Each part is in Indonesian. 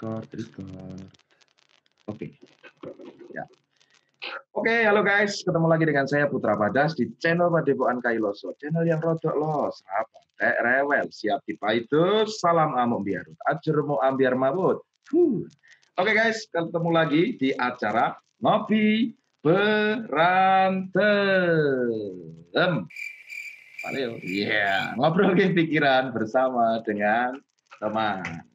Record. Oke. Ya. Oke, halo guys. Ketemu lagi dengan saya Putra Badas di channel Padepokan Kailoso. Channel yang rodok los, rapatek rewel, siap itu. Salam amuk biarut, ajermu ambiar mabut. Oke guys, ketemu lagi di acara Ngopi Berantem. Pak Leo, ngobrol ke pikiran bersama dengan teman.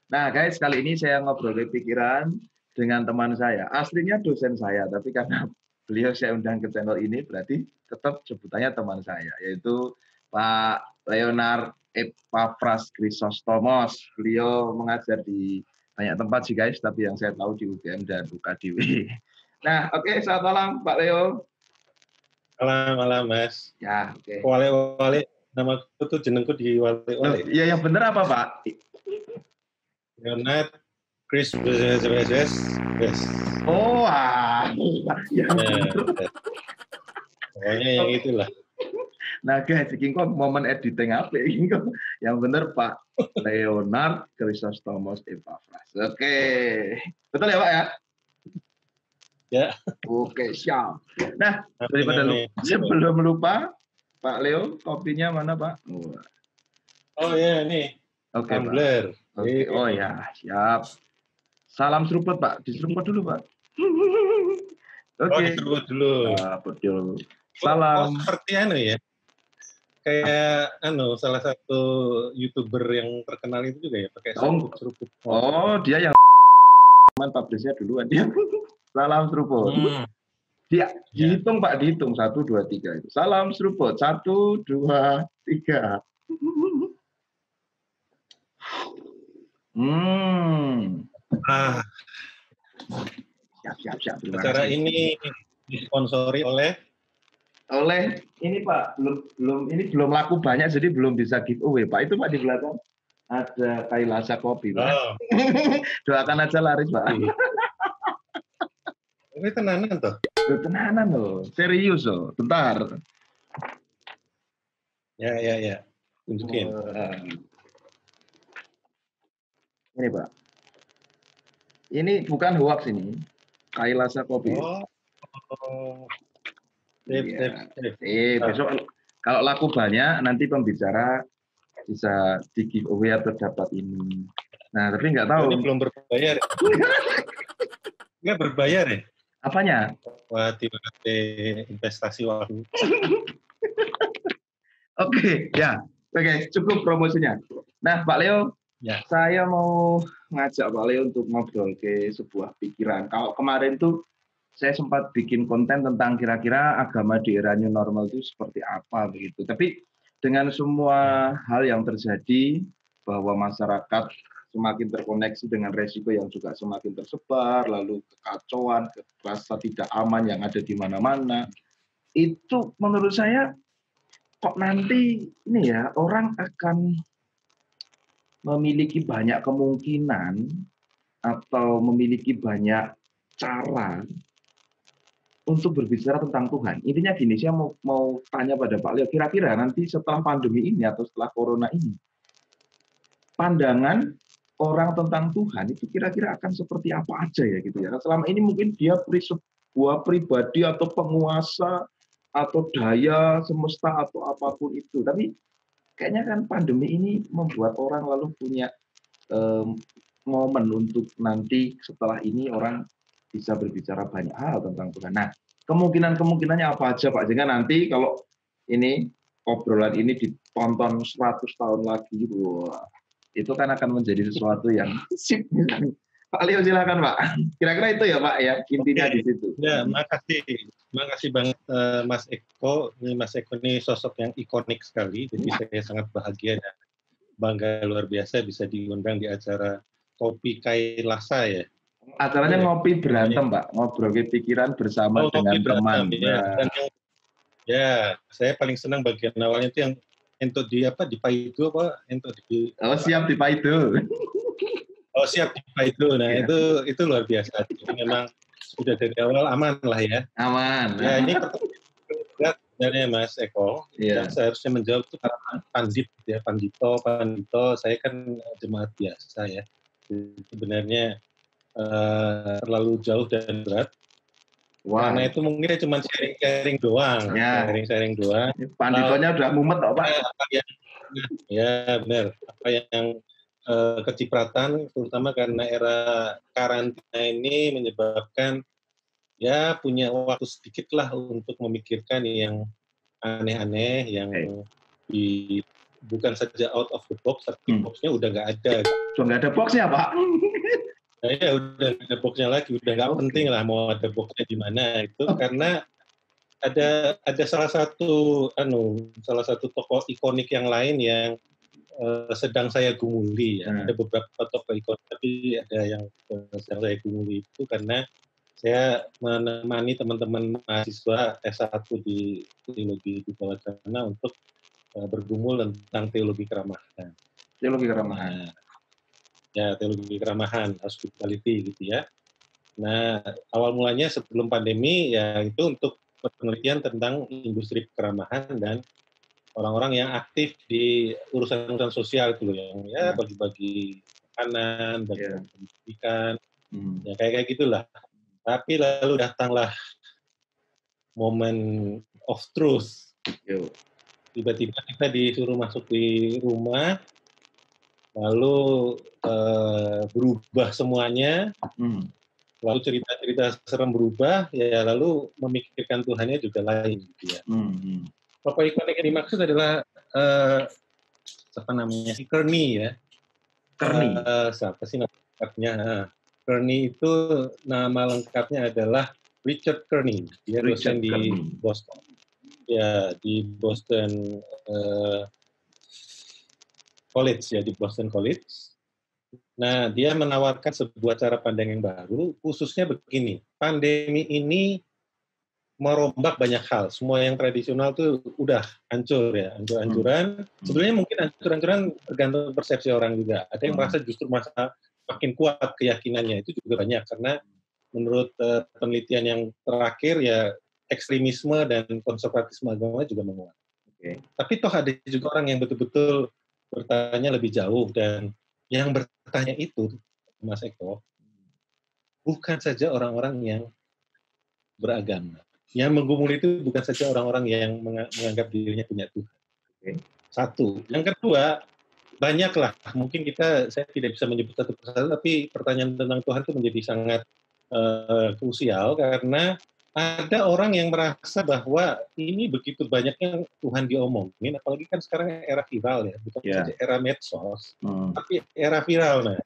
Nah guys, kali ini saya ngobrol ke pikiran dengan teman saya. Aslinya dosen saya, tapi karena beliau saya undang ke channel ini, berarti tetap sebutannya teman saya, yaitu Pak Leonard Epafras Chrysostomos. Beliau mengajar di banyak tempat sih guys, tapi yang saya tahu di UGM dan UKDW. Nah, oke, selamat malam Pak Leo. Malam Mas. Ya, oke. Wale, nama aku tuh jenengku di Wale. Iya, yang benar apa Pak? Leonard Chris Yes. Oh, yang pokoknya yang itulah. Nah guys, ini kok momen editing apa ini kok? Yang benar Pak Leonard Chrysostomos Epafras. Oke, betul ya Pak ya? Ya. Oke, siap. Nah, daripada sebelum lupa, Pak Leo, kopinya mana Pak? Oh ya, nih. Oke, Tumbler. Pak. Oke. Oh ya, siap. Salam seruput Pak, diseruput dulu Pak. Oke. Oh, diseruput dulu. Betul. Salam. Oh, seperti ya. Kayak salah satu YouTuber yang terkenal itu juga ya pakai seruput. Oh, dia yang publishnya duluan dia. Salam seruput. Dia dihitung Pak, dihitung 1, 2, 3 itu. Salam seruput 1, 2, 3. Siap. Acara ini disponsori oleh ini Pak, belum laku banyak jadi belum bisa giveaway Pak. Itu Pak di belakang ada Kailasa Kopi Pak. Oh. Doakan aja laris Pak. Ini tenanan toh? Tenanan loh, serius loh. Bentar. Ya. Tunjukin. Ini Pak. Ini bukan hoax ini. Kailasa Kopi. Oh. Besok kalau laku banyak nanti pembicara bisa di giveaway atau dapat ini. Nah, tapi nggak tahu. Ini belum berbayar. Nggak berbayar ya? Apanya? Wah, tiba-tiba investasi waktu. Oke, cukup promosinya. Nah, Pak Leo, saya mau ngajak Pak Leo untuk ngobrol ke sebuah pikiran. Kalau kemarin tuh saya sempat bikin konten tentang kira-kira agama di era new normal itu seperti apa begitu. Tapi dengan semua hal yang terjadi, bahwa masyarakat semakin terkoneksi dengan resiko yang juga semakin tersebar, lalu kekacauan, rasa tidak aman yang ada di mana-mana, itu menurut saya kok nanti ini ya orang akan memiliki banyak kemungkinan atau memiliki banyak cara untuk berbicara tentang Tuhan. Intinya gini, saya mau tanya pada Pak Leo, kira-kira nanti setelah pandemi ini atau setelah corona ini, pandangan orang tentang Tuhan itu kira-kira akan seperti apa aja ya gitu ya. Selama ini mungkin dia sebuah pribadi atau penguasa atau daya semesta atau apapun itu. Tapi kayaknya kan pandemi ini membuat orang lalu punya momen untuk nanti setelah ini orang bisa berbicara banyak hal tentang Tuhan. Nah, kemungkinannya apa aja Pak? Sehingga nanti kalau ini obrolan ini ditonton 100 tahun lagi, wah, itu kan akan menjadi sesuatu yang sip. Pak Leo silakan Pak. Kira-kira itu ya Pak ya, intinya di situ. Ya, makasih banget Mas Eko. Mas Eko ini sosok yang ikonik sekali, jadi saya sangat bahagia dan bangga luar biasa bisa diundang di acara Kopi Kailasa ya. Acaranya ngopi berantem Pak, ngobrol ke pikiran bersama dengan teman. Ya, saya paling senang bagian awalnya itu yang untuk di Paido apa? Siap di Paido. Oh siap di Paido. Nah itu luar biasa. Jadi memang sudah dari awal aman lah ya. Aman. Ya ini pertanyaan dari Mas Eko. Yang seharusnya menjawab itu para pandit ya, Pandito. Saya kan jemaat biasa ya. sebenarnya terlalu jauh dan berat. Wah, Karena itu mungkin cuma sharing-sharing doang, ya, sharing-sharing doang. panditonya udah mumet kok, Pak. Apa yang, ya benar, apa yang kecipratan, terutama karena era karantina ini menyebabkan ya punya waktu sedikit lah untuk memikirkan yang aneh-aneh, yang di, bukan saja out of the box, tapi boxnya udah nggak ada. Udah nggak ada boxnya, Pak. Nah, ya udah nggak ada boxnya lagi, udah nggak penting lah mau ada boxnya di mana itu, karena ada salah satu tokoh ikonik yang lain yang sedang saya gumuli ya. Ada beberapa tokoh ikonik, tapi ada yang sedang saya gumuli itu karena saya menemani teman-teman mahasiswa S1 di teologi di bawah sana untuk bergumul tentang teologi keramahan. Teologi keramahan. Nah, ya teologi keramahan, hospitality gitu ya. Nah, awal mulanya sebelum pandemi ya itu untuk penelitian tentang industri keramahan dan orang-orang yang aktif di urusan-urusan sosial itu loh, yang ya bagi-bagi makanan, bagi-bagi pendidikan, ya kayak gitulah. Tapi lalu datanglah momen of truth. Tiba-tiba kita disuruh masuk di rumah, lalu berubah semuanya, lalu cerita-cerita serem berubah, ya lalu memikirkan Tuhannya juga lain. Gitu ya. Tokoh ikonik yang dimaksud adalah apa namanya? Kearney ya. Kearney. Siapa sih nama lengkapnya? Kearney itu nama lengkapnya adalah Richard Kearney. Dia dosen di Boston. Ya, di Boston College ya, di Boston College. Nah, dia menawarkan sebuah cara pandang yang baru, khususnya begini. Pandemi ini merombak banyak hal. Semua yang tradisional tuh udah hancur ya, hancur-hancuran. Sebenarnya mungkin hancur-hancuran tergantung persepsi orang juga. Ada yang merasa justru makin kuat keyakinannya. Itu juga banyak karena menurut penelitian yang terakhir ya ekstremisme dan konservatisme agama juga menguat. Tapi toh ada juga orang yang betul-betul bertanya lebih jauh, dan yang bertanya itu, Mas Eko, bukan saja orang-orang yang beragama. Yang menggumul itu bukan saja orang-orang yang menganggap dirinya punya Tuhan. Satu. Yang kedua, banyaklah. Mungkin saya tidak bisa menyebut satu persatu, tapi pertanyaan tentang Tuhan itu menjadi sangat krusial karena ada orang yang merasa bahwa ini begitu banyaknya Tuhan diomongin, apalagi kan sekarang era viral ya, bukan saja era medsos, tapi era viral. Nah,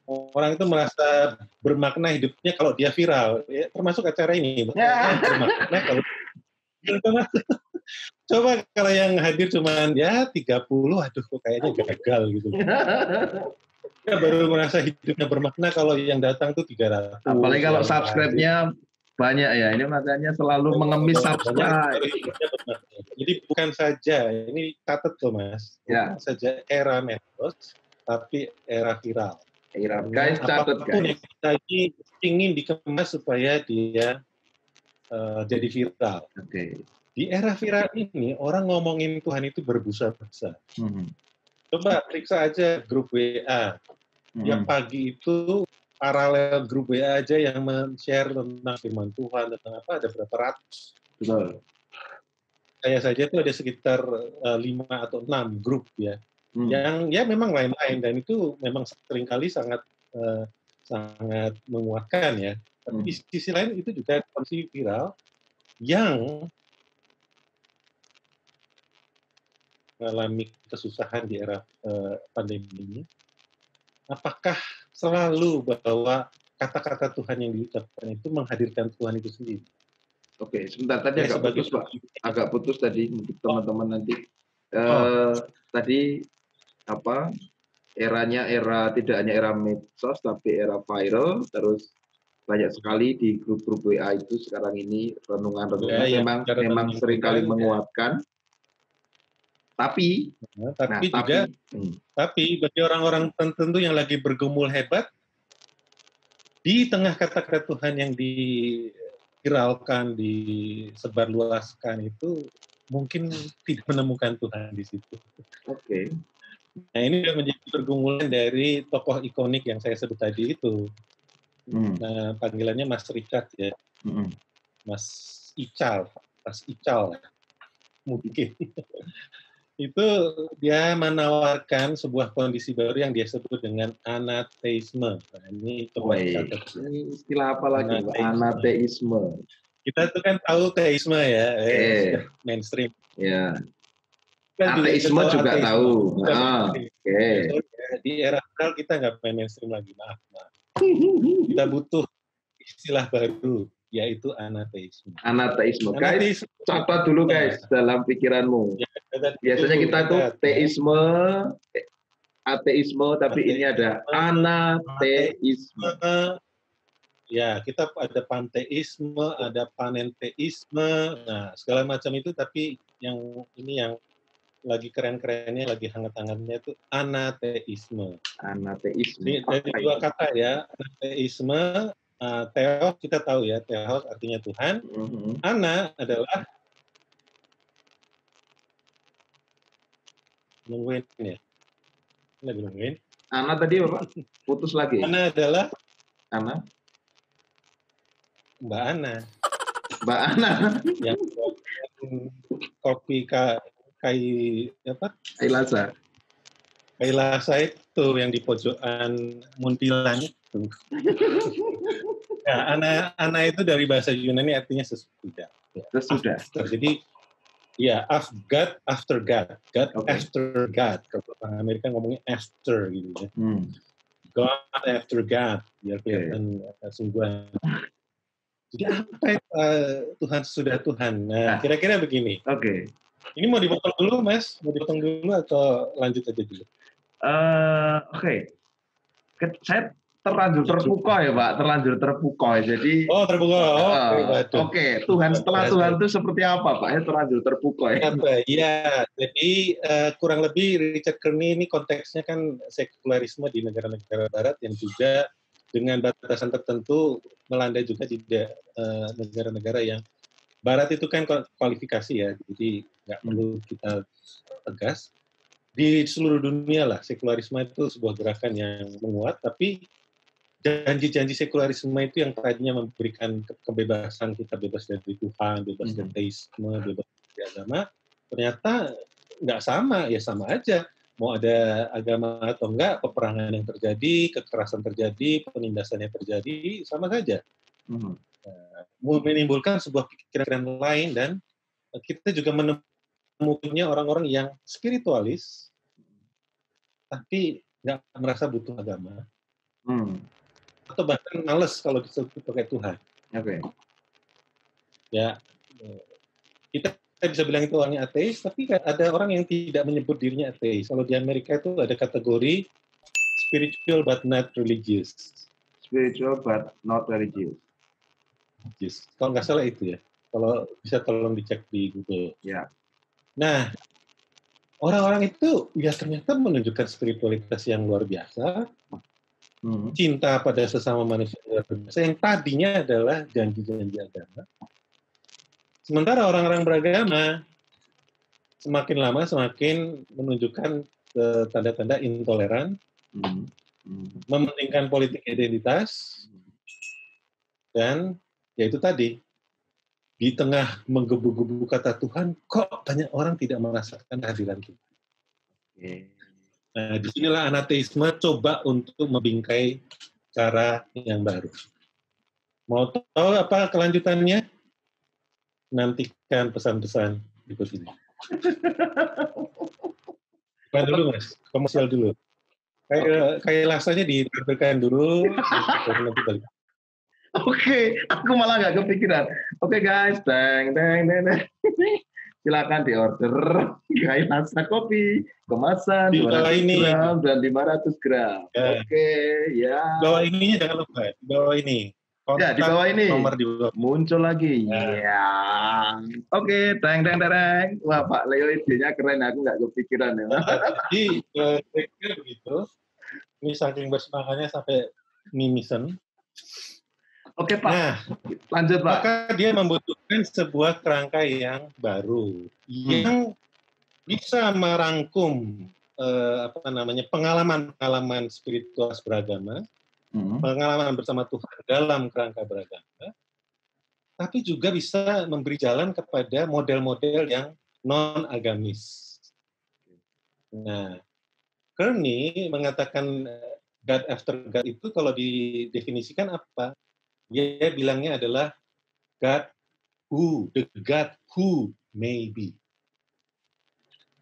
orang itu merasa bermakna hidupnya kalau dia viral, ya, termasuk acara ini. Bermakna kalau coba kalau yang hadir cuma ya 30, aduh kok kayaknya gagal gitu. Ya, baru merasa hidupnya bermakna kalau yang datang tuh 300. Apalagi kalau subscribe-nya banyak ya, ini makanya selalu mengemis subscribe. Jadi bukan saja, ini catat loh Mas, bukan saja era medsos, tapi era viral. Guys, catat guys. Yang kita ingin dikemas supaya dia jadi viral. Di era viral ini, orang ngomongin Tuhan itu berbusa-busa. Coba periksa aja grup WA. Yang pagi itu paralel grup WA aja yang men-share tentang firman Tuhan, tentang apa, ada berapa ratus. Betul. Saya saja itu ada sekitar 5 atau 6 grup ya. Yang ya memang lain-lain, dan itu memang seringkali sangat menguatkan ya. Tapi di sisi lain itu juga kondisi viral yang mengalami kesusahan di era pandemi ini. Apakah selalu bahwa kata-kata Tuhan yang diucapkan itu menghadirkan Tuhan itu sendiri? Oke, sebentar tadi agak putus Pak. Agak putus tadi untuk teman-teman nanti. Tadi apa? Eranya tidak hanya era medsos tapi era viral, terus banyak sekali di grup-grup WA itu sekarang ini renungan-renungan memang seringkali menguatkan. Tapi bagi orang-orang tertentu yang lagi bergumul hebat, di tengah kata-kata Tuhan yang diviralkan, disebarluaskan itu, mungkin tidak menemukan Tuhan di situ. Nah, ini juga menjadi pergumulan dari tokoh ikonik yang saya sebut tadi itu. Nah, panggilannya Mas Richard ya. Mas Ical, mungkin. Itu dia menawarkan sebuah kondisi baru yang dia sebut dengan anateisme. Nah, ini coba dicatat. Ini istilah apa lagi? Anateisme. Kita tuh kan tahu teisme ya, sudah mainstream. Ya. Kita Ateisme juga tahu. Di era sekarang kita nggak mainstream lagi, maaf. Kita butuh istilah baru, yaitu anateisme. Guys, catat dulu guys dalam pikiranmu. Biasanya kita tuh teisme, ateisme, tapi ini ada anateisme. Ya, kita ada panteisme, ada panenteisme, nah segala macam itu, tapi yang ini yang lagi keren-kerennya, lagi hangat-hangatnya itu anateisme. Anateisme. Dari dua kata ya, anateisme, theos kita tahu ya, theos artinya Tuhan. Ana adalah nungguin ya. Lagi nungguin. Ana tadi apa? Putus lagi. Ana adalah Mbak Ana. Yang kopi Kai Lasa itu yang di pojokan Muntilan itu. Ya, ana itu dari bahasa Yunani artinya sesudah. Jadi ya, after God after God. Kalau orang Amerika ngomongnya after gitu ya. God after God, biar kelihatan sungguhan. Jadi apa Tuhan sudah Tuhan? Nah, kira-kira begini. Ini mau dipotong dulu, Mas? Mau dipotong dulu atau lanjut aja dulu? Saya terlanjur terpukau ya, Pak. Jadi Tuhan setelah Tuhan itu seperti apa, Pak? Saya terlanjur terpukau ya. Ya, jadi kurang lebih Richard Kearney ini konteksnya kan sekularisme di negara-negara barat yang juga dengan batasan tertentu melanda juga tidak negara-negara yang barat itu kan kualifikasi ya, jadi nggak perlu kita tegas. Di seluruh dunia lah, sekularisme itu sebuah gerakan yang menguat, tapi janji-janji sekularisme itu yang tadinya memberikan kebebasan, kita bebas dari Tuhan, bebas dari teisme, bebas dari agama, ternyata nggak sama, ya sama aja. Mau ada agama atau enggak, peperangan yang terjadi, kekerasan terjadi, penindasan yang terjadi, sama saja. Menimbulkan sebuah pikiran lain, dan kita juga menemukannya orang-orang yang spiritualis, tapi nggak merasa butuh agama, atau bahkan males kalau disebut pakai Tuhan. Ya, kita bisa bilang itu orangnya ateis, tapi ada orang yang tidak menyebut dirinya ateis. Kalau di Amerika itu ada kategori spiritual but not religious. Kalau nggak salah itu ya. Kalau bisa tolong dicek di Google. Nah, orang-orang itu ya ternyata menunjukkan spiritualitas yang luar biasa, cinta pada sesama manusia luar biasa, yang tadinya adalah janji-janji agama. Sementara orang-orang beragama semakin lama semakin menunjukkan tanda-tanda intoleran, mementingkan politik identitas, dan ya itu tadi, di tengah menggebu-gebu kata Tuhan, kok banyak orang tidak merasakan kehadiran kita. Nah, disinilah anateisme coba untuk membingkai cara yang baru. Mau tahu apa kelanjutannya? Nantikan pesan-pesan berikut ini. Bukan dulu, Mas. Komersial dulu. Kayak lasanya ditampilkan dulu, baru nanti balik. Aku malah nggak kepikiran. Guys, silakan diorder kayak rasa kopi kemasan 200 gram dan 500 gram. Ya. Bawa ininya jangan lupa. Di bawah ini. Kontak, di bawah ini. Nomor di bawah. Muncul lagi. Ya. Teng. Wah, Pak Leo idenya keren. Aku nggak kepikiran ya. Jadi kira-kira begitu. Ini saking bersemangatnya sampai mimisan. Pak. Nah, lanjut Pak. Maka dia membutuhkan sebuah kerangka yang baru, yang bisa merangkum pengalaman spiritual beragama, pengalaman bersama Tuhan dalam kerangka beragama, tapi juga bisa memberi jalan kepada model-model yang non-agamis. Nah, Kearney mengatakan God after God itu kalau didefinisikan apa? Dia bilangnya adalah the God who may be.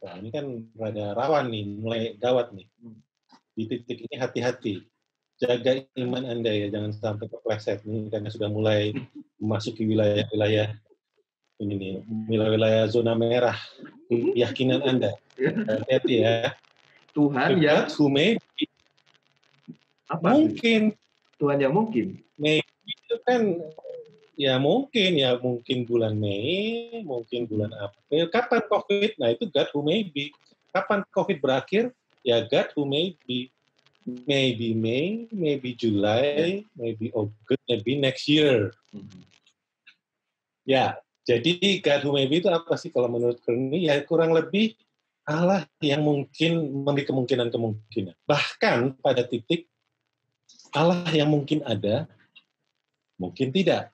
Nah, ini kan rada rawan nih, mulai gawat nih. Di titik ini hati-hati. Jaga iman Anda ya, jangan sampai kepleset nih, karena sudah mulai memasuki wilayah-wilayah ini nih, wilayah zona merah keyakinan Anda. Hati-hati ya. Tuhan yang mungkin. Tuhan yang mungkin. Maybe itu kan ya mungkin bulan Mei, mungkin bulan April. Kapan COVID? Nah itu God who may be. Kapan COVID berakhir? Ya God who may be. Maybe May, maybe July, maybe August, maybe next year. Ya, jadi God who may be itu apa sih kalau menurut Kearney? Ya kurang lebih Allah yang mungkin memberi kemungkinan-kemungkinan. Bahkan pada titik Allah yang mungkin ada, mungkin tidak.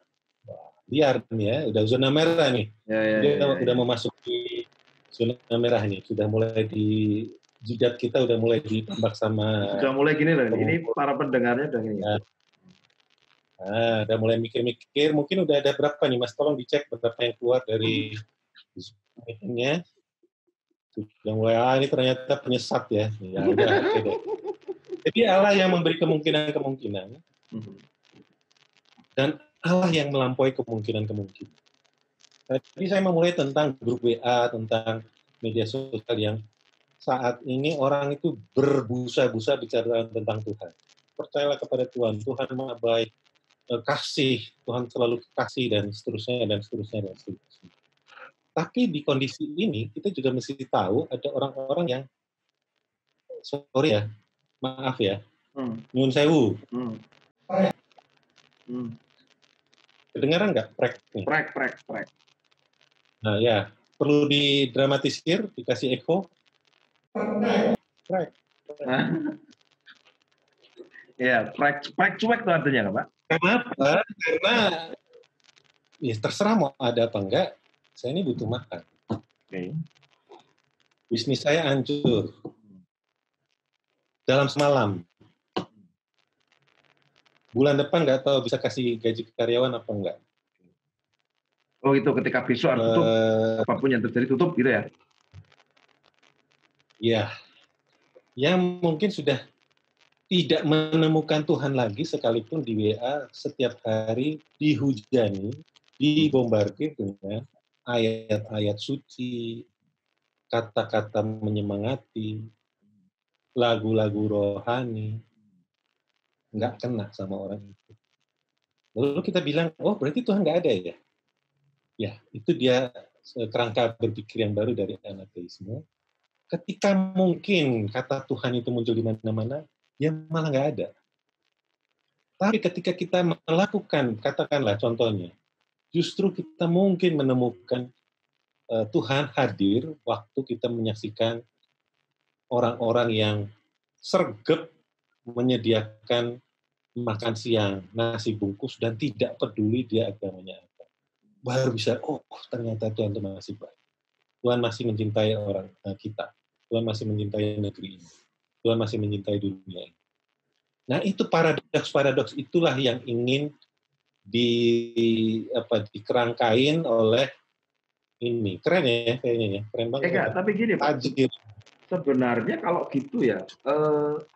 Liar nih ya, udah zona merah nih. Udah memasuki zona merah nih, sudah mulai jidat kita udah mulai ditembak sama. Sudah mulai gini loh, ini para pendengarnya udah gini. Nah, udah mulai mikir-mikir, mungkin udah ada berapa nih Mas, tolong dicek berapa yang keluar dari meetingnya. Sudah mulai, ini ternyata penyesat ya. Ya udah, oke deh. Jadi Allah yang memberi kemungkinan-kemungkinan, dan Allah yang melampaui kemungkinan-kemungkinan. Tadi saya memulai tentang grup WA, tentang media sosial yang saat ini orang itu berbusa-busa bicara tentang Tuhan. Percayalah kepada Tuhan, Tuhan Maha Baik, kasih, Tuhan selalu kasih, dan seterusnya, dan seterusnya, dan seterusnya. Tapi di kondisi ini, kita juga mesti tahu ada orang-orang yang, sorry ya, maaf ya, nyun sewu. Kedengaran nggak? Prek. Nah ya, perlu didramatisir, dikasih echo. Prek. Ya, prek cuek itu artinya, Pak. Kenapa? Karena ya terserah mau ada apa enggak, saya ini butuh makan. Bisnis saya hancur. Dalam semalam. Bulan depan nggak tahu bisa kasih gaji ke karyawan apa enggak. Oh itu ketika besok harus tutup, apapun yang terjadi tutup gitu ya? Ya, yang mungkin sudah tidak menemukan Tuhan lagi sekalipun di WA setiap hari dihujani, dibombardir dengan ayat-ayat suci, kata-kata menyemangati, lagu-lagu rohani, nggak kena sama orang itu. Lalu kita bilang, oh berarti Tuhan nggak ada ya? Ya, itu dia kerangka berpikir yang baru dari anateisme. Ketika mungkin kata Tuhan itu muncul di mana-mana, dia malah nggak ada. Tapi ketika kita melakukan, katakanlah contohnya, justru kita mungkin menemukan Tuhan hadir waktu kita menyaksikan orang-orang yang sergap menyediakan makan siang, nasi bungkus, dan tidak peduli dia agamanya apa. Baru bisa, oh ternyata Tuhan itu masih baik. Tuhan masih mencintai orang kita. Tuhan masih mencintai negeri ini. Tuhan masih mencintai dunia ini. Nah itu paradoks itulah yang ingin dikerangkain oleh ini. Keren ya kayaknya ya. Keren banget. Tapi gini Pak, sebenarnya kalau gitu ya,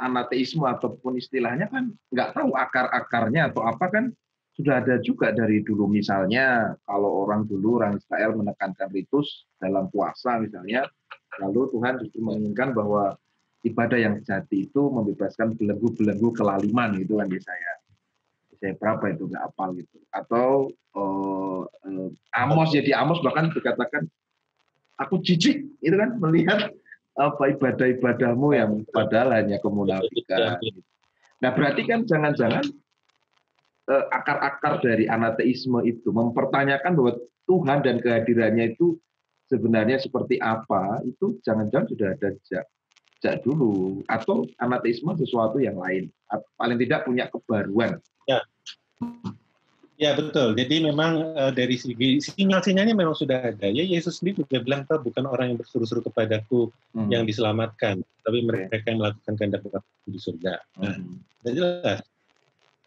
anateisme ataupun istilahnya kan nggak tahu akar-akarnya atau apa kan sudah ada juga dari dulu. Misalnya kalau orang Israel menekankan ritus dalam puasa misalnya, lalu Tuhan justru menginginkan bahwa ibadah yang sejati itu membebaskan belenggu-belenggu kelaliman gitu kan saya berapa itu nggak apal gitu. Atau Amos bahkan dikatakan aku jijik itu kan melihat apa ibadah-ibadahmu yang padahal hanya kemunafikan. Nah berarti kan jangan-jangan akar-akar dari anateisme itu mempertanyakan bahwa Tuhan dan kehadirannya itu sebenarnya seperti apa, itu jangan-jangan sudah ada sejak dulu, atau anateisme sesuatu yang lain, paling tidak punya kebaruan. Ya, ya betul. Jadi memang dari segi sinyal-sinyalnya memang sudah ada. Ya Yesus sendiri juga bilang, "Kau bukan orang yang berseru-seru kepadaku yang diselamatkan, tapi mereka yang melakukan kehendak Bapa-Ku di surga." Nah, sudah jelas.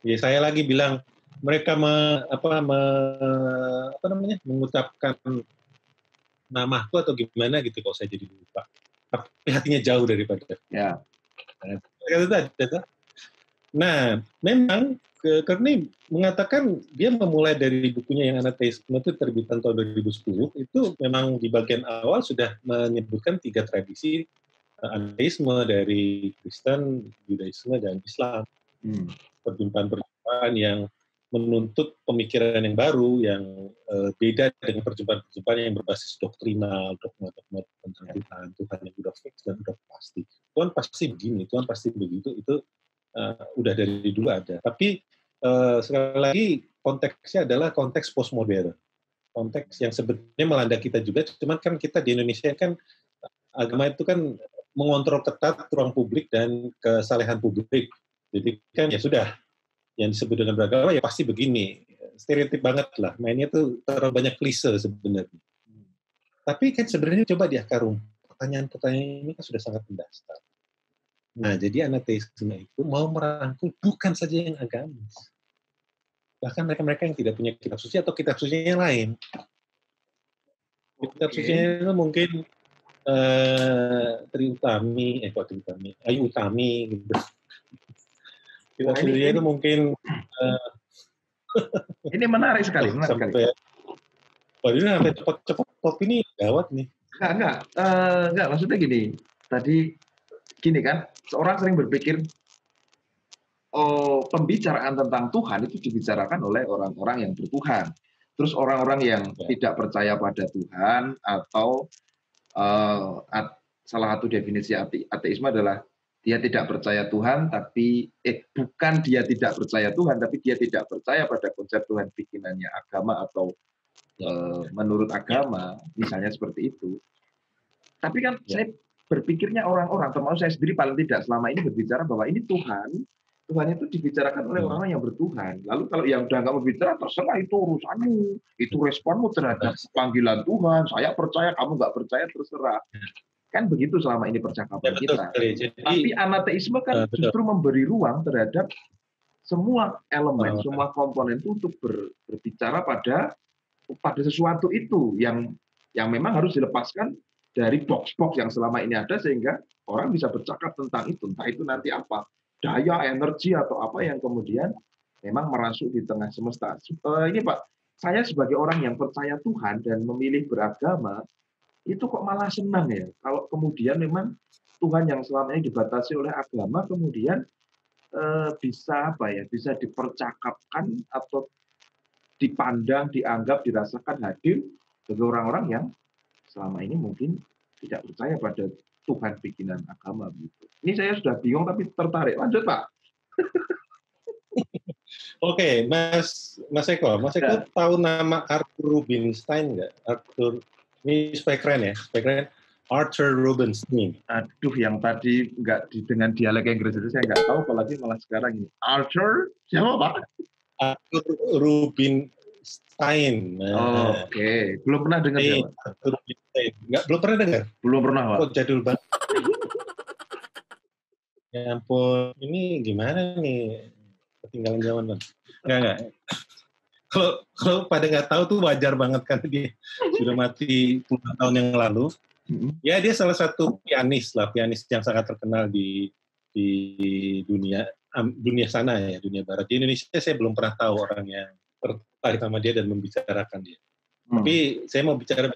Ya saya lagi bilang mereka mengucapkan namaku atau gimana gitu kalau saya jadi lupa. Tapi hatinya jauh daripada. Ya. Nah, memang Kearney mengatakan dia memulai dari bukunya yang Anateisme itu terbitan tahun 2010, itu memang di bagian awal sudah menyebutkan 3 tradisi anateisme dari Kristen, Yudaisme, dan Islam. Perjumpaan-perjumpaan yang menuntut pemikiran yang baru, yang beda dengan perjumpaan-perjumpaan yang berbasis doktrinal, dogma-dogma tentang Tuhan yang udah fix dan udah pasti. Tuhan pasti begini, Tuhan pasti begitu, itu udah dari dulu ada. Tapi sekali lagi konteksnya adalah konteks postmodern, konteks yang sebenarnya melanda kita juga. Cuman kan kita di Indonesia kan agama itu kan mengontrol ketat ruang publik dan kesalehan publik. Jadi kan ya sudah, yang disebut dengan beragama ya pasti begini. Stereotip banget lah. Mainnya tuh terlalu banyak klise sebenarnya. Tapi kan sebenarnya coba di akar rumput, pertanyaan-pertanyaan ini kan sudah sangat mendasar. Nah, jadi anateisme itu mau merangkul bukan saja yang agamis. Bahkan mereka-mereka yang tidak punya kitab suci atau kitab suci yang lain. Kitab suci itu mungkin Ayu Utami gitu. Kitab suci itu mungkin ini menarik sekali, sampai cepat ini gawat nih. Enggak, maksudnya gini. Tadi gini kan, seorang sering berpikir pembicaraan tentang Tuhan itu dibicarakan oleh orang-orang yang bertuhan. Terus orang-orang yang tidak percaya pada Tuhan, atau salah satu definisi ateisme adalah dia tidak percaya Tuhan, tapi bukan dia tidak percaya Tuhan, tapi dia tidak percaya pada konsep Tuhan bikinannya agama atau menurut agama, misalnya seperti itu. Tapi kan saya berpikirnya orang-orang, termasuk saya sendiri paling tidak selama ini berbicara bahwa ini Tuhan itu dibicarakan oleh orang-orang yang bertuhan. Lalu kalau yang udah nggak berbicara, terserah itu urusanmu, itu responmu terhadap panggilan Tuhan. Saya percaya, kamu nggak percaya, terserah. Kan begitu selama ini percakapan kita. Tapi anateisme kan justru memberi ruang terhadap semua elemen, semua komponen itu untuk berbicara pada sesuatu itu yang memang harus dilepaskan dari box-box yang selama ini ada, sehingga orang bisa bercakap tentang itu, entah itu nanti apa, daya, energi, atau apa yang kemudian memang merasuk di tengah semesta. Ini Pak, saya sebagai orang yang percaya Tuhan dan memilih beragama, itu kok malah senang ya, kalau kemudian memang Tuhan yang selama ini dibatasi oleh agama, kemudian bisa dipercakapkan atau dipandang, dianggap, dirasakan hadir bagi orang-orang yang selama ini mungkin tidak percaya pada Tuhan bikinan agama begitu. Ini saya sudah bingung tapi tertarik. Lanjut Pak. Oke, Mas Eko tahu nama Arthur Rubinstein nggak? Arthur, ini supaya keren ya, Arthur Rubinstein. Aduh, yang tadi nggak dengan dialek Inggris itu saya nggak tahu, apalagi malah sekarang ini. Arthur siapa Pak? Arthur Rubinstein. Oke. Belum pernah dengar ya Pak? Arthur Rubinstein. Belum pernah dengar? Belum pernah Pak. Kok jadul banget. Ya ampun, ini gimana nih? Ketinggalan zaman Bang. Enggak. Kalau pada nggak tahu tuh wajar banget kan, dia sudah mati puluhan tahun yang lalu. Ya dia salah satu pianis yang sangat terkenal di dunia sana ya, dunia barat. Di Indonesia saya belum pernah tahu orang yang tertarik sama dia dan membicarakan dia. Tapi saya mau bicara,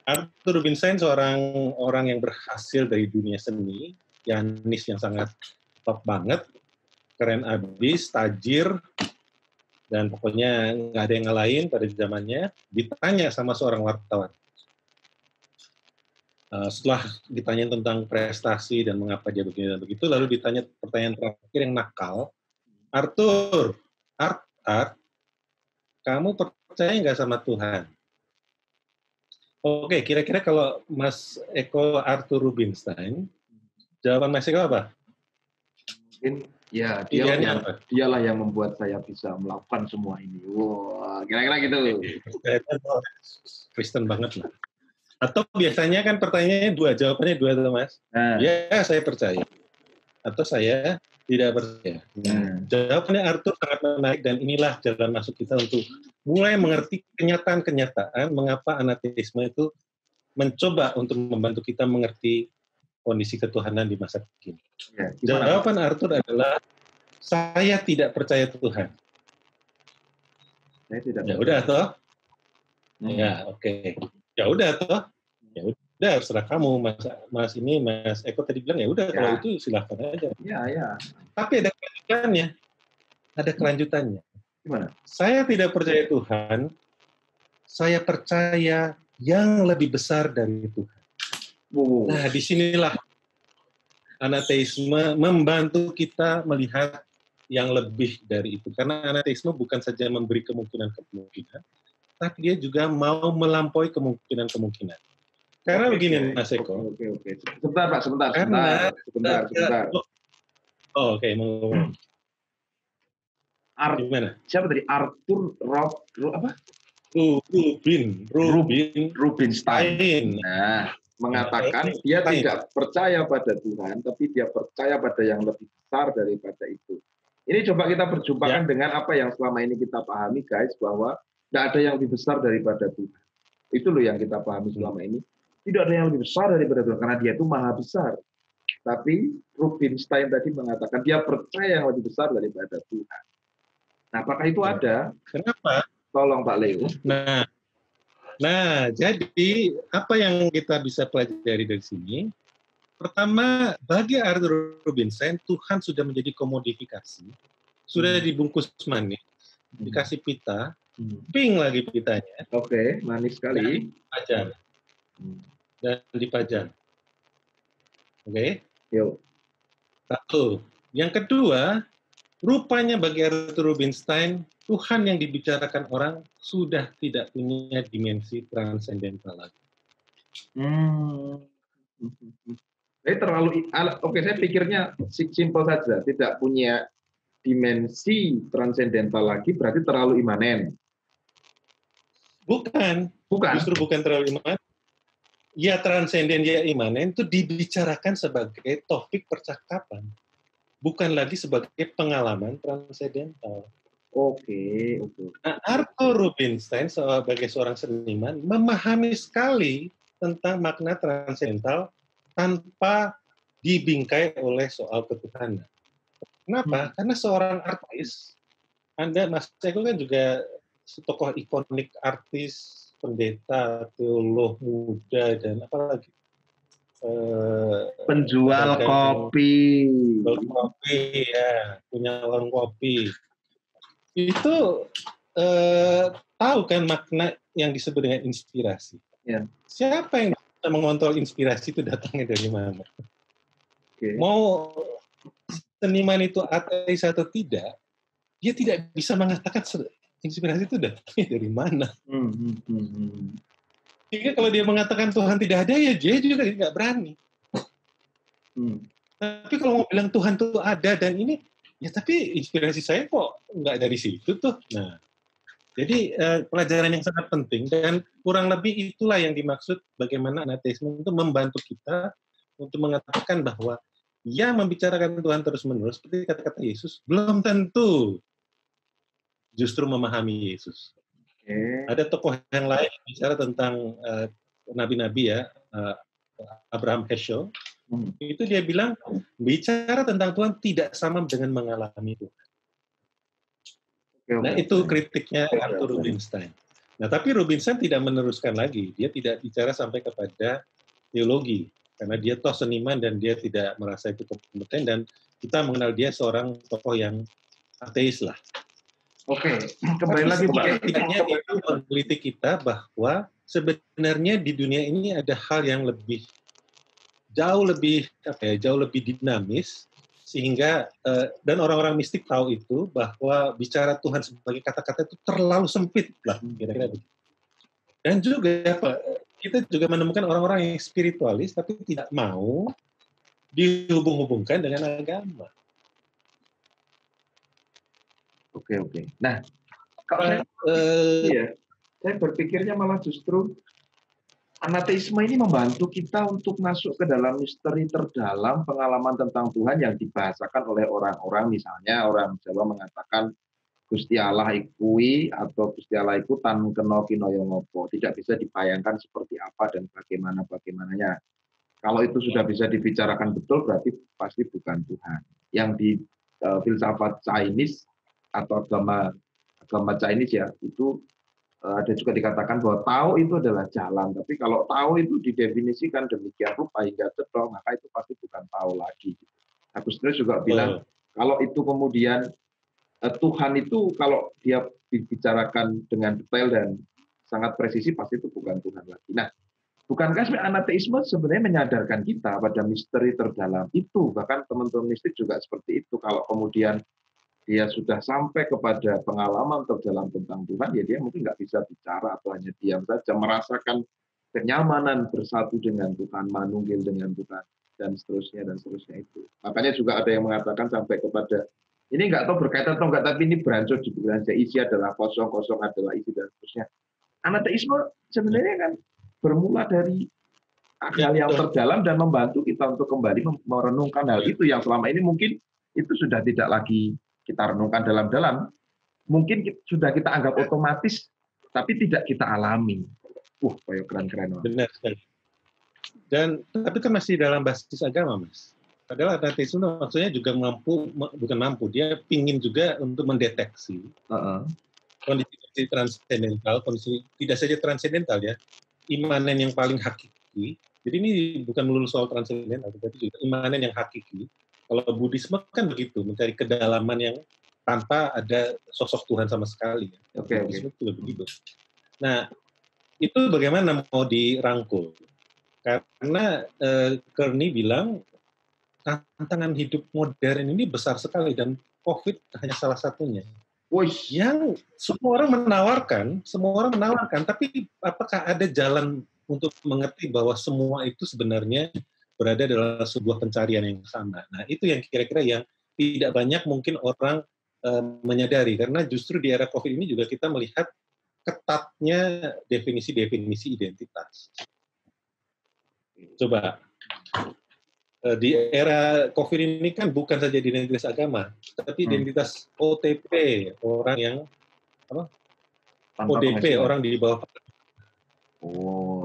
Arthur Rubinstein seorang orang yang berhasil dari dunia seni, pianis yang sangat top banget, keren abis, tajir, dan pokoknya nggak ada yang ngalahin pada zamannya. Ditanya sama seorang wartawan. Setelah ditanya tentang prestasi dan mengapa dia begini dan begitu, lalu ditanya pertanyaan terakhir yang nakal, Arthur, kamu percaya nggak sama Tuhan? Oke, kira-kira kalau Mas Eko Arthur Rubinstein, Jawaban Mas Eko apa? Mungkin ya Pilihannya apa? dialah yang membuat saya bisa melakukan semua ini. Wah, kira-kira gitu. Kristen banget lah. Atau biasanya kan pertanyaannya jawabannya dua tuh Mas. Nah, Ya saya percaya. Atau saya tidak percaya. Jawabannya Arthur sangat menarik dan inilah jalan masuk kita untuk mulai mengerti kenyataan-kenyataan mengapa anateisme itu mencoba untuk membantu kita mengerti kondisi ketuhanan di masa kini. ya, Jawaban Arthur adalah saya tidak percaya Tuhan. Saya tidak. Ya udah toh. Ya oke. Ya udah toh. Ya udah serah kamu Mas Eko tadi bilang ya udah kalau itu silahkan aja. Ya. Tapi ada kelanjutannya. Ada kelanjutannya. Gimana? Saya tidak percaya Tuhan. Saya percaya yang lebih besar dari Tuhan. Nah, disinilah anateisme membantu kita melihat yang lebih dari itu. Karena anateisme bukan saja memberi kemungkinan-kemungkinan, tapi dia juga mau melampaui kemungkinan-kemungkinan. Karena begini, Mas Eko. Oke. Sebentar, Pak. Sebentar. Oh, oke. Gimana? Siapa tadi? Arthur apa? Rubinstein. Nah, mengatakan dia tidak percaya pada Tuhan, tapi dia percaya pada yang lebih besar daripada itu. Ini coba kita perjumpakan dengan apa yang selama ini kita pahami, guys, bahwa tidak ada yang lebih besar daripada Tuhan. Itu loh yang kita pahami selama ini. Tidak ada yang lebih besar daripada Tuhan, karena dia itu maha besar. Tapi Rubinstein tadi mengatakan dia percaya yang lebih besar daripada Tuhan. Nah, apakah itu ada? Kenapa? Tolong Pak Leo. Nah, jadi apa yang kita bisa pelajari dari sini? Pertama, bagi Arthur Rubinstein, Tuhan sudah menjadi komodifikasi, sudah dibungkus manis, dikasih pita, pink lagi pitanya. Oke, manis sekali. Dan dipajang. Oke? Yuk. Satu. Yang kedua, rupanya bagi Arthur Rubinstein, Tuhan yang dibicarakan orang sudah tidak punya dimensi transendental lagi. Saya pikirnya simpel saja, tidak punya dimensi transendental lagi, berarti terlalu imanen. Bukan. Justru bukan terlalu imanen. Ya transenden, ya imanen itu dibicarakan sebagai topik percakapan. Bukan lagi sebagai pengalaman transendental. Oke. Nah, Arthur Rubinstein sebagai seorang seniman memahami sekali tentang makna transendental tanpa dibingkai oleh soal ketuhanan. Kenapa? Karena seorang artis, Mas Eko kan juga tokoh ikonik artis, pendeta, teolog muda, dan apalagi penjual kopi. Ya, punya warung kopi. Itu tahu kan makna yang disebut dengan inspirasi. Ya. Siapa yang bisa mengontrol inspirasi itu datangnya dari mana? Mau seniman itu ateis atau tidak, dia tidak bisa mengatakan inspirasi itu datangnya dari mana. Sehingga kalau dia mengatakan Tuhan tidak ada, ya dia juga tidak berani. Tapi kalau mau bilang Tuhan itu ada dan ini, ya tapi inspirasi saya kok nggak dari situ tuh. Nah, jadi pelajaran yang sangat penting dan kurang lebih itulah yang dimaksud bagaimana anateisme itu membantu kita untuk mengatakan bahwa yang membicarakan Tuhan terus-menerus seperti kata-kata Yesus belum tentu justru memahami Yesus. Ada tokoh yang lain bicara tentang nabi-nabi ya, Abraham Heschel. Itu dia bilang bicara tentang Tuhan tidak sama dengan mengalami Tuhan. Nah itu kritiknya Arthur Rubinstein. Nah tapi Rubinstein tidak meneruskan lagi, dia tidak bicara sampai kepada teologi karena dia toh seniman dan dia tidak merasa itu kompeten dan kita mengenal dia seorang tokoh yang ateis lah. Oke, kembali lagi Pak. Setidaknya itu meneliti kita bahwa sebenarnya di dunia ini ada hal yang jauh lebih dinamis sehingga dan orang-orang mistik tahu itu bahwa bicara Tuhan sebagai kata-kata itu terlalu sempit lah kira-kira begitu. Dan juga kita juga menemukan orang-orang yang spiritualis tapi tidak mau dihubung-hubungkan dengan agama. Oke. Nah, kalau saya berpikirnya malah justru anateisme ini membantu kita untuk masuk ke dalam misteri terdalam pengalaman tentang Tuhan yang dibahasakan oleh orang-orang, misalnya orang Jawa mengatakan Gusti Allah ikui atau Gusti Allah iku tan kena kinaya ngopo. Tidak bisa dibayangkan seperti apa dan bagaimananya. Kalau itu sudah bisa dibicarakan betul berarti pasti bukan Tuhan. Yang di filsafat Chinese atau agama Chinese ya, itu ada juga dikatakan bahwa tahu itu adalah jalan, tapi kalau tahu itu didefinisikan demikian rupa hingga cetok, maka itu pasti bukan tahu lagi. Agustinus juga bilang kalau itu kemudian Tuhan itu kalau dia dibicarakan dengan detail dan sangat presisi pasti itu bukan Tuhan lagi. Nah, bukankah anateisme sebenarnya menyadarkan kita pada misteri terdalam itu? Bahkan teman-teman mistik juga seperti itu. Kalau kemudian dia sudah sampai kepada pengalaman terdalam tentang Tuhan, ya dia mungkin nggak bisa bicara atau hanya diam saja, merasakan kenyamanan bersatu dengan Tuhan, manunggil dengan Tuhan, dan seterusnya itu. Makanya juga ada yang mengatakan sampai kepada, ini nggak tahu berkaitan atau nggak, tapi ini berancur di bulan isi adalah kosong, kosong adalah isi, dan seterusnya. Anateisme sebenarnya kan bermula dari hal yang terdalam dan membantu kita untuk kembali merenungkan hal itu yang selama ini mungkin itu sudah tidak lagi kita renungkan dalam-dalam, mungkin sudah kita anggap otomatis, tapi tidak kita alami. Kayak keren-keren. Benar sekali. Dan tapi kan masih dalam basis agama, Mas. Padahal anateisme maksudnya juga dia pingin juga untuk mendeteksi kondisi transendental, kondisi tidak saja transendental ya, imanen yang paling hakiki. Jadi ini bukan melulu soal transendental, tapi juga imanen yang hakiki. Kalau Buddhisme kan begitu, mencari kedalaman yang tanpa ada sosok Tuhan sama sekali. Buddhisme juga begitu. Nah, itu bagaimana mau dirangkul? Karena Kearney bilang tantangan hidup modern ini besar sekali dan COVID hanya salah satunya. Yang semua orang menawarkan, tapi apakah ada jalan untuk mengerti bahwa semua itu sebenarnya berada dalam sebuah pencarian yang sama. Nah, itu yang kira-kira yang tidak banyak mungkin orang menyadari, karena justru di era COVID ini juga kita melihat ketatnya definisi-definisi identitas. Coba, di era COVID ini kan bukan saja identitas agama, tapi identitas OTP, orang yang ODP, orang di bawah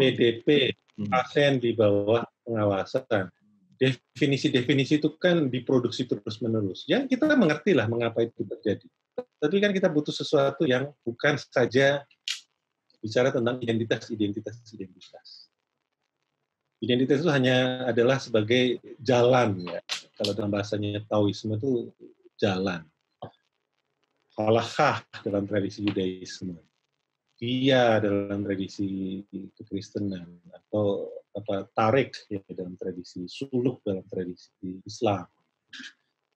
PDP, pasien di bawah pengawasan. Definisi-definisi itu kan diproduksi terus-menerus. Ya kita mengerti lah mengapa itu terjadi. Tapi kan kita butuh sesuatu yang bukan saja bicara tentang identitas. Identitas itu hanya adalah sebagai jalan ya. Kalau dalam bahasanya Taoisme itu jalan. Halakha dalam tradisi Yudaisme. Via dalam tradisi Kekristenan, atau tarik ya, dalam tradisi suluk dalam tradisi Islam,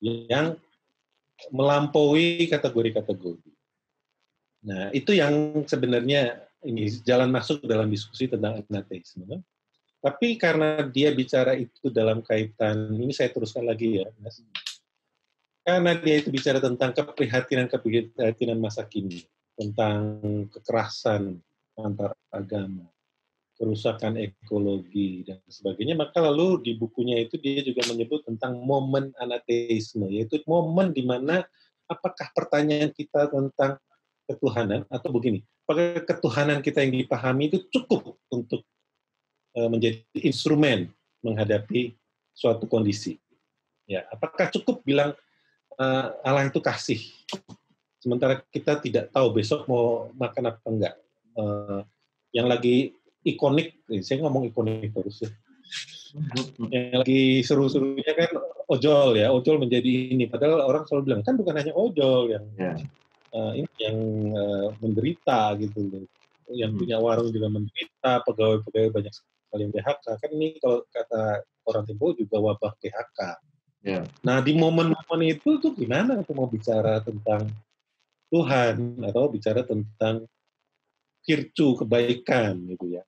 yang melampaui kategori-kategori. Nah, itu yang sebenarnya ini jalan masuk dalam diskusi tentang anateisme. Tapi karena dia bicara itu dalam kaitan, ini saya teruskan lagi ya, Mas. Karena dia itu bicara tentang keprihatinan masa kini, tentang kekerasan antar agama, kerusakan ekologi, dan sebagainya. Maka lalu di bukunya itu dia juga menyebut tentang momen anateisme, yaitu momen di mana apakah pertanyaan kita tentang ketuhanan, atau begini, apakah ketuhanan kita yang dipahami itu cukup untuk menjadi instrumen menghadapi suatu kondisi. Ya, apakah cukup bilang Allah itu kasih, sementara kita tidak tahu besok mau makan apa enggak. Yang lagi ikonik, saya ngomong ikonik terus ya. Yang lagi seru-serunya kan ojol ya, ojol menjadi ini. Padahal orang selalu bilang kan bukan hanya ojol yang menderita gitu, yang punya warung juga menderita, pegawai-pegawai banyak sekali yang PHK. Kan ini kalau kata orang Tempo juga wabah PHK. Nah di momen-momen itu tuh gimana aku mau bicara tentang Tuhan atau bicara tentang virtue, kebaikan gitu ya.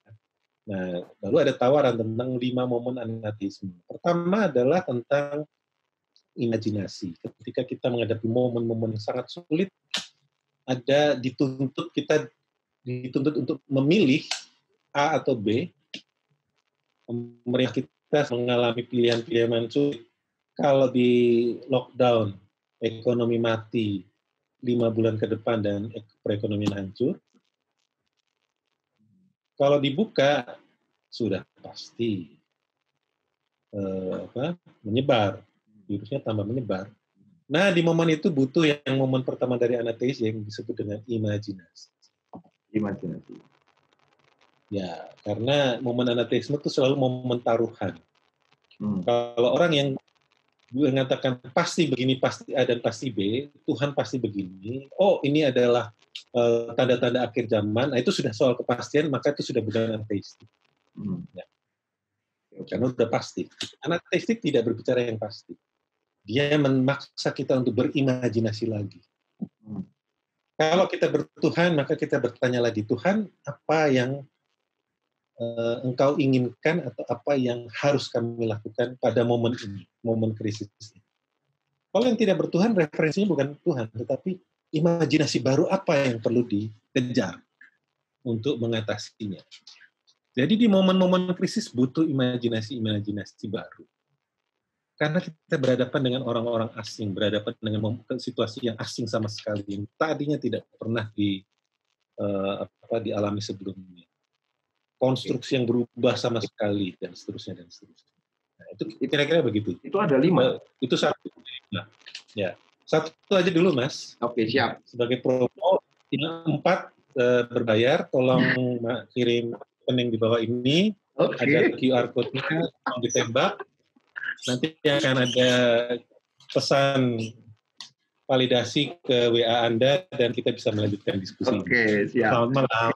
Nah, lalu ada tawaran tentang 5 momen anateisme. Pertama adalah tentang imajinasi. Ketika kita menghadapi momen-momen yang sangat sulit, kita dituntut untuk memilih A atau B. Pemerintah kita mengalami pilihan-pilihan sulit. Kalau di lockdown, ekonomi mati 5 bulan ke depan dan perekonomian hancur. Kalau dibuka, sudah pasti menyebar. Virusnya tambah menyebar. Nah, di momen itu butuh yang momen pertama dari anateis yang disebut dengan imajinasi. Imajinasi. Ya, karena momen anateisme itu selalu momen taruhan. Kalau orang yang mengatakan pasti begini, pasti A dan pasti B, Tuhan pasti begini, oh ini adalah tanda-tanda akhir zaman, nah itu sudah soal kepastian, maka itu sudah bukan ateistik. Ya. Karena sudah pasti. Ateistik tidak berbicara yang pasti. Dia memaksa kita untuk berimajinasi lagi. Kalau kita bertuhan, maka kita bertanya lagi, Tuhan, apa yang Engkau inginkan atau apa yang harus kami lakukan pada momen ini, momen krisis ini. Kalau yang tidak bertuhan, referensinya bukan Tuhan, tetapi imajinasi baru apa yang perlu dikejar untuk mengatasinya. Jadi di momen-momen krisis butuh imajinasi baru. Karena kita berhadapan dengan orang-orang asing, berhadapan dengan situasi yang asing sama sekali, yang tadinya tidak pernah dialami sebelumnya. Konstruksi yang berubah sama sekali, dan seterusnya, dan seterusnya. Nah, itu kira-kira begitu. Itu ada 5? Itu satu. Nah, ya. Satu aja dulu, Mas. Oke, siap. Sebagai promo, 4 berbayar, tolong kirim rekening di bawah ini. Ada QR code-nya, ditembak. Nanti akan ada pesan validasi ke WA Anda, dan kita bisa melanjutkan diskusi. Oke, siap. Selamat malam.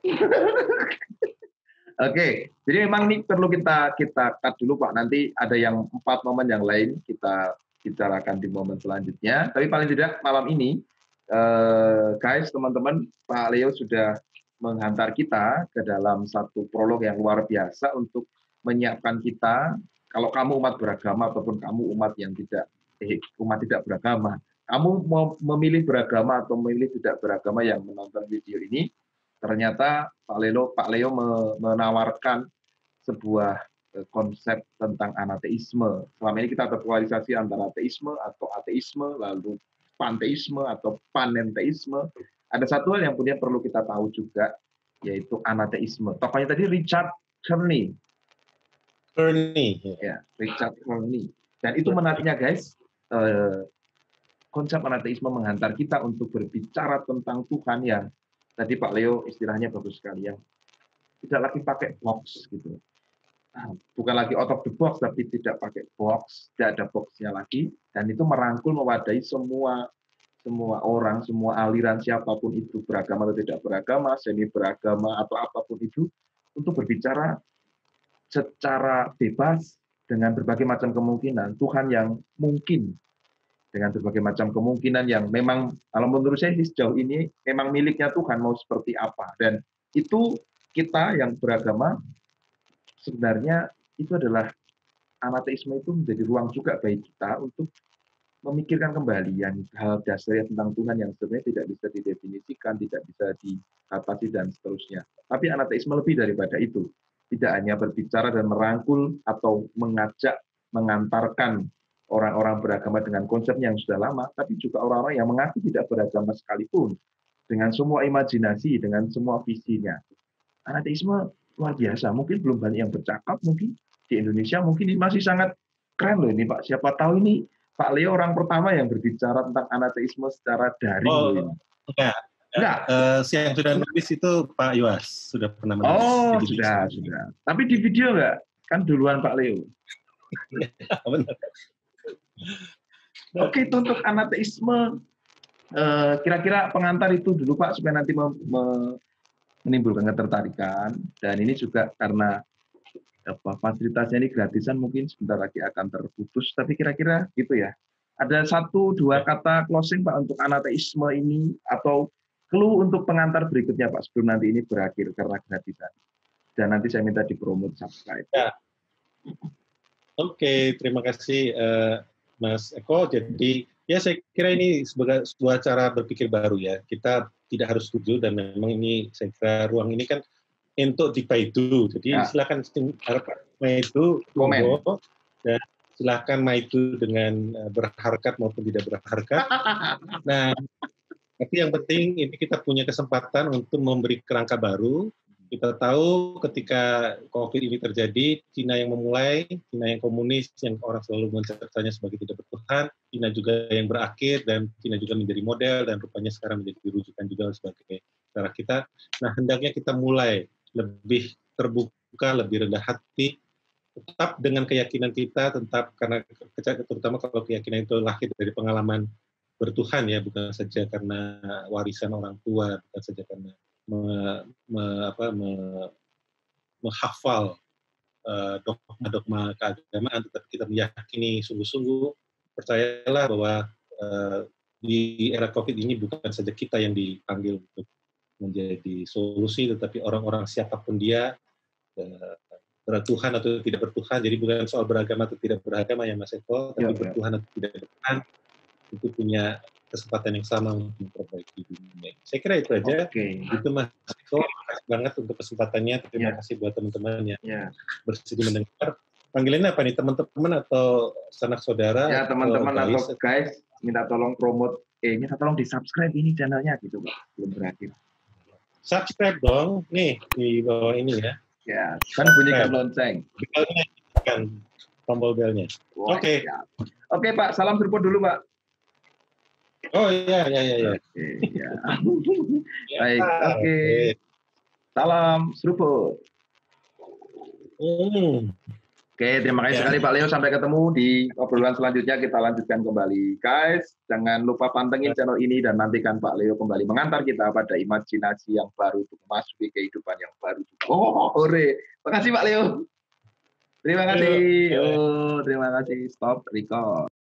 Oke, jadi memang ini perlu kita cut dulu Pak. Nanti ada yang 4 momen yang lain kita bicarakan di momen selanjutnya. Tapi paling tidak malam ini, guys, teman-teman, Pak Leo sudah menghantar kita ke dalam satu prolog yang luar biasa untuk menyiapkan kita. Kalau kamu umat beragama ataupun kamu umat yang umat tidak beragama, kamu mau memilih beragama atau memilih tidak beragama yang menonton video ini, ternyata Pak Leo menawarkan sebuah konsep tentang anateisme. Selama ini kita terpolarisasi antara ateisme atau ateisme, lalu panteisme atau panenteisme. Ada satu hal yang punya perlu kita tahu juga, yaitu anateisme. Tokohnya tadi Richard Kearney. Ya, Richard Kearney. Dan itu menariknya guys, konsep anateisme menghantar kita untuk berbicara tentang Tuhan yang tadi Pak Leo istilahnya bagus sekali, yang tidak lagi pakai box gitu. Bukan lagi out of the box, tapi tidak pakai box, tidak ada boxnya lagi, dan itu merangkul, mewadahi semua orang, semua aliran, siapapun itu, beragama atau tidak beragama, semi beragama atau apapun itu, untuk berbicara secara bebas dengan berbagai macam kemungkinan Tuhan yang mungkin, dengan berbagai macam kemungkinan yang memang, kalau menurut saya sejauh ini memang miliknya Tuhan mau seperti apa. Dan itu kita yang beragama, sebenarnya itu adalah anateisme itu menjadi ruang juga bagi kita untuk memikirkan kembali yang hal dasar tentang Tuhan yang sebenarnya tidak bisa didefinisikan, tidak bisa diatasi dan seterusnya. Tapi anateisme lebih daripada itu. Tidak hanya berbicara dan merangkul atau mengajak, mengantarkan orang-orang beragama dengan konsep yang sudah lama, tapi juga orang-orang yang mengaku tidak beragama sekalipun, dengan semua imajinasi, dengan semua visinya. Anateisme luar biasa, mungkin belum banyak yang bercakap, mungkin di Indonesia mungkin ini masih sangat keren loh ini Pak. Siapa tahu ini Pak Leo orang pertama yang berbicara tentang anateisme secara daring. Enggak. Yang sudah nulis itu Pak Yuas, sudah pernah Oh, menulis. sudah. Tapi di video enggak? Kan duluan Pak Leo. Benar. Oke, itu untuk anateisme. Kira-kira pengantar itu dulu Pak, supaya nanti menimbulkan ketertarikan. Dan ini juga karena fasilitasnya ini gratisan, mungkin sebentar lagi akan terputus. Tapi kira-kira gitu ya. Ada 1-2 kata closing Pak untuk anateisme ini, atau clue untuk pengantar berikutnya Pak, sebelum nanti ini berakhir karena gratisan. dan nanti saya minta dipromot subscribe. Ya. Oke, terima kasih Mas Eko. Jadi ya saya kira ini sebagai sebuah cara berpikir baru ya. Kita tidak harus setuju dan memang ini saya kira ruang ini kan untuk dipaidu. Jadi silakan maidu monggo dan silakan maidu dengan berharkat maupun tidak berharkat. Nah, tapi yang penting ini kita punya kesempatan untuk memberi kerangka baru. Kita tahu ketika COVID ini terjadi, Cina yang memulai, Cina yang komunis, yang orang selalu mencertanya sebagai tidak bertuhan, Cina juga yang berakhir, dan Cina juga menjadi model, dan rupanya sekarang menjadi rujukan juga sebagai cara kita. Nah, hendaknya kita mulai lebih terbuka, lebih rendah hati, tetap dengan keyakinan kita, tetap karena terutama kalau keyakinan itu lahir dari pengalaman bertuhan ya, bukan saja karena warisan orang tua, bukan saja karena menghafal dogma-dogma keagamaan, tetapi kita meyakini sungguh-sungguh, percayalah bahwa di era COVID ini bukan saja kita yang dipanggil untuk menjadi solusi, tetapi orang-orang siapapun dia, bertuhan atau tidak bertuhan, jadi bukan soal beragama atau tidak beragama ya Mas Eko, tapi bertuhan atau tidak bertuhan, itu punya kesempatan yang sama untuk memperbaiki dunia. Saya kira itu aja. Itu Mas Eko, terima kasih banget untuk kesempatannya. Terima kasih buat teman-teman yang bersedia mendengar. Panggilannya apa nih, teman-teman atau sanak saudara? Ya teman-teman atau guys, minta tolong promote, minta tolong di subscribe ini channelnya gitu Pak, belum berakhir. Subscribe dong, nih di bawah ini ya. Ya, kan bunyikan lonceng. Kan tombol belnya. Oke. Oke Pak, salam seruput dulu Pak. Oh iya. Baik, oke. Salam seruput. Oke, terima kasih sekali Pak Leo. Sampai ketemu di obrolan selanjutnya. Kita lanjutkan kembali. Guys, jangan lupa pantengin channel ini dan nantikan Pak Leo kembali mengantar kita pada imajinasi yang baru untuk memasuki kehidupan yang baru. Hore. Terima kasih Pak Leo. Terima kasih. Terima kasih. Stop record.